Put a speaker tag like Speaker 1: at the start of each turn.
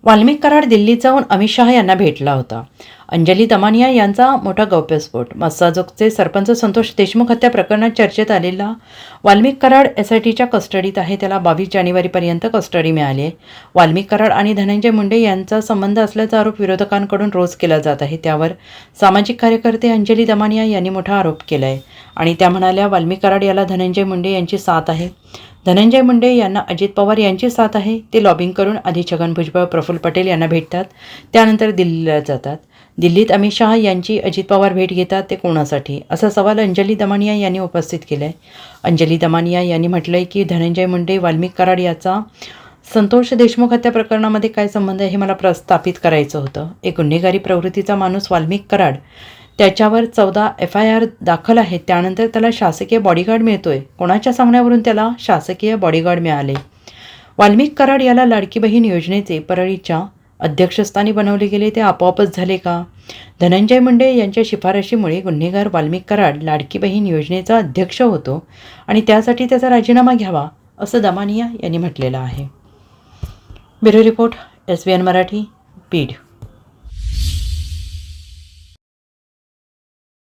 Speaker 1: वाल्मिक कराड दिल्लीत जाऊन अमित शहा यांना भेटला होता. अंजली दमानिया यांचा मोठा गौप्यस्फोट. मस्साजोगचे सरपंच संतोष देशमुख हत्या प्रकरणात चर्चेत आलेला वाल्मिक कराड SITच्या कस्टडीत आहे. त्याला 22 जानेवारीपर्यंत कस्टडी मिळाली आहे. वाल्मिक कराड आणि धनंजय मुंडे यांचा संबंध असल्याचा आरोप विरोधकांकडून रोज केला जात आहे. त्यावर सामाजिक कार्यकर्ते अंजली दमानिया यांनी मोठा आरोप केला आहे आणि त्या म्हणाल्या, वाल्मिक कराड याला धनंजय मुंडे यांची साथ आहे. धनंजय मुंडे यांना अजित पवार यांची साथ आहे. ते लॉबिंग करून आधी छगन भुजबळ, प्रफुल्ल पटेल यांना भेटतात, त्यानंतर दिल्लीला जातात. दिल्लीत अमित शहा यांची अजित पवार भेट घेतात, ते कोणासाठी, असा सवाल अंजली दमानिया यांनी उपस्थित केला आहे. अंजली दमानिया यांनी म्हटलं आहे की धनंजय मुंडे, वाल्मिक कराड याचा संतोष देशमुख हत्या प्रकरणामध्ये काय संबंध आहे हे मला प्रस्थापित करायचं होतं. एक गुन्हेगारी प्रवृत्तीचा माणूस वाल्मिक कराड, त्याच्यावर 14 FIR दाखल आहेत. त्यानंतर त्याला शासकीय बॉडीगार्ड मिळतोय. कोणाच्या सांगण्यावरून त्याला शासकीय बॉडीगार्ड मिळाले? वाल्मिक कराड याला लाडकी बहीण योजनेचे परळीच्या अध्यक्षस्थानी बनवले गेले, ते आपोआपच झाले का? धनंजय मुंडे यांच्या शिफारशीमुळे गुन्हेगार वाल्मिक कराड लाडकी बहीण योजनेचा अध्यक्ष होतो आणि त्यासाठी त्याचा राजीनामा घ्यावा, असं दमानिया यांनी म्हटलेलं आहे. Bureau report, SBN Marathi, Beed.